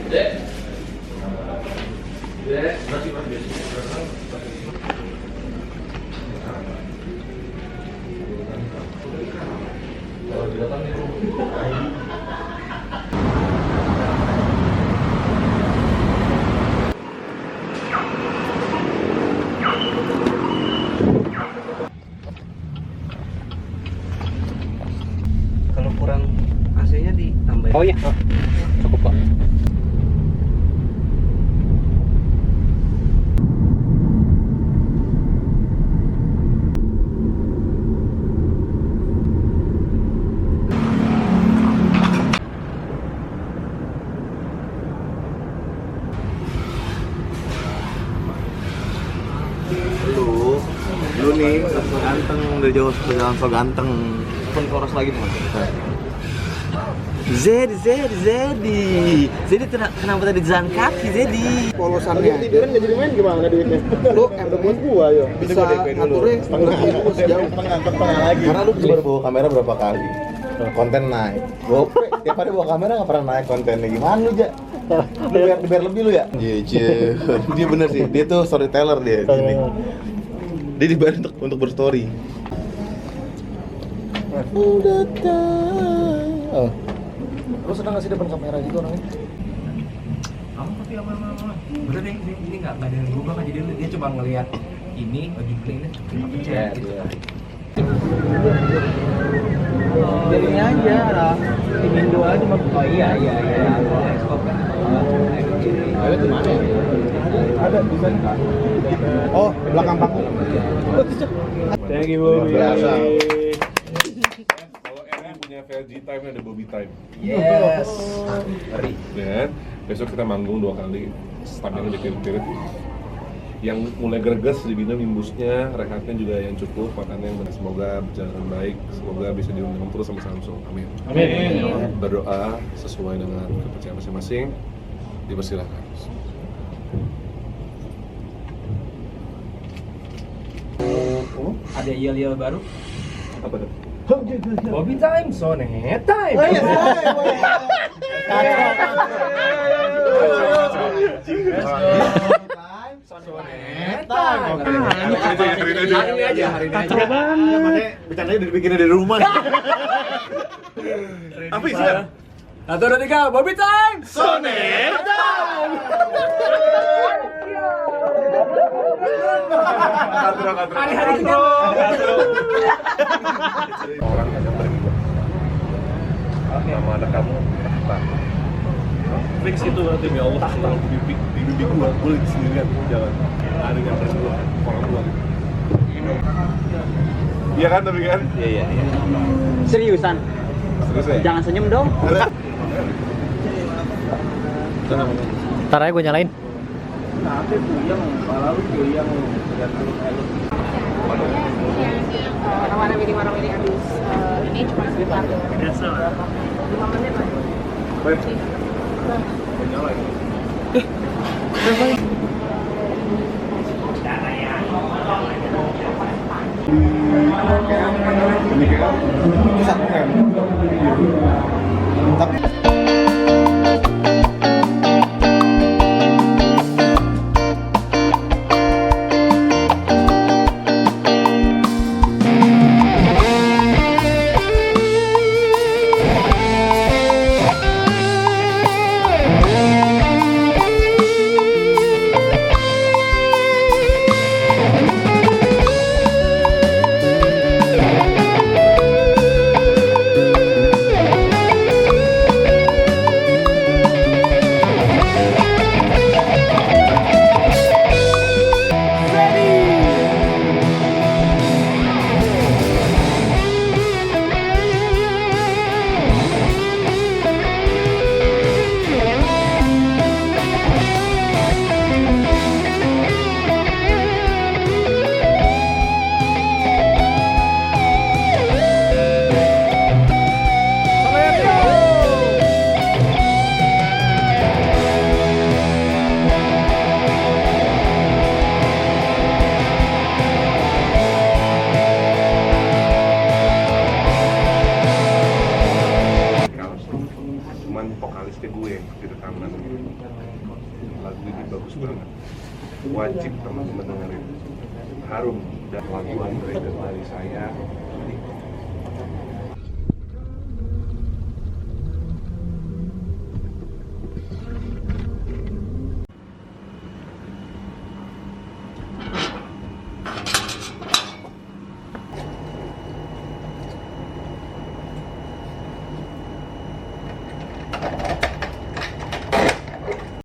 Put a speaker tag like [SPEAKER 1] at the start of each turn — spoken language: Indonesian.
[SPEAKER 1] Kalau kurang AC-nya ditambahin.
[SPEAKER 2] Oh iya, cukup Pak.
[SPEAKER 3] Lu nih so ganteng, udah jauh jalan so ganteng.
[SPEAKER 1] Pun koros lagi nih Mas.
[SPEAKER 3] Zedi kenapa tadi jalan kaki Zedi?
[SPEAKER 4] Polosannya tiduran nggak jadi main gimana duitnya? Lu buat gua ya bisa ngaturnya setengah lagi
[SPEAKER 3] Karena lu baru bawa kamera berapa kali? Konten naik. Gua tiap hari bawa kamera nggak pernah naik kontennya. Gimana lu, Ja? Lu biar lebih lu ya? Iya, dia bener sih. Dia tuh storyteller dia di sini. Dia dibayar untuk berstory. Oh.
[SPEAKER 4] lu sedang ngasih depan kamera gitu orangnya
[SPEAKER 1] Kamu tapi apa? Bener deh, ini nggak ada yang berubah kan, jadi dia cuma ngelihat ini lagi clean pencet gitu.
[SPEAKER 2] Jadinya aja lah. Tim Indo aja mah.
[SPEAKER 1] Oh iya. Ekspor kan.
[SPEAKER 4] ada di mana ya? Ada di sana. Oh, di belakang panggung.
[SPEAKER 2] Thank you, Bobby.
[SPEAKER 3] Biasa.
[SPEAKER 5] Kalau Erwin punya VLG Time ada Bobby Time.
[SPEAKER 1] Yes. Ngeri.
[SPEAKER 5] Dan besok kita manggung 2 kali, stamina dikirim-kirim. Yang mulai greges dibina imbusnya, rehatnya juga yang cukup, makannya yang benar. Semoga berjalan baik, semoga bisa diundang terus sama Samsung. Amin.
[SPEAKER 2] Amin.
[SPEAKER 5] Berdoa sesuai dengan kepercayaan masing-masing. Dipersilakan.
[SPEAKER 1] Ada yel-yel baru.
[SPEAKER 5] Apa tuh?
[SPEAKER 1] Bobby Time, Sonet Time. Hari ini aja.
[SPEAKER 3] Bercandanya dibikinnya dari rumah.
[SPEAKER 5] Apa isinya?
[SPEAKER 1] 1, 2, 3, Bobby Time.
[SPEAKER 3] Sonet.
[SPEAKER 1] Hari-hari kita.
[SPEAKER 5] Orang yang pergi. Nama anak kamu apa? Fix itu nanti ya Allah tahu di bibi gua boleh sendirian jalan. Ada yang bersama orang tua gitu. Iya kan tapi kan?
[SPEAKER 3] Iya.
[SPEAKER 2] Seriusan?
[SPEAKER 5] Terus ya?
[SPEAKER 2] Jangan senyum dong. Ntar aja gue nyalain.
[SPEAKER 6] Warna-warni habis ini cuma sekitar 5 menit lah.
[SPEAKER 5] Baik. Nyala ini. ke gue di rekaman. Lagu ini bagus banget, wajib teman-teman dengerin. Harum dan lagu dari saya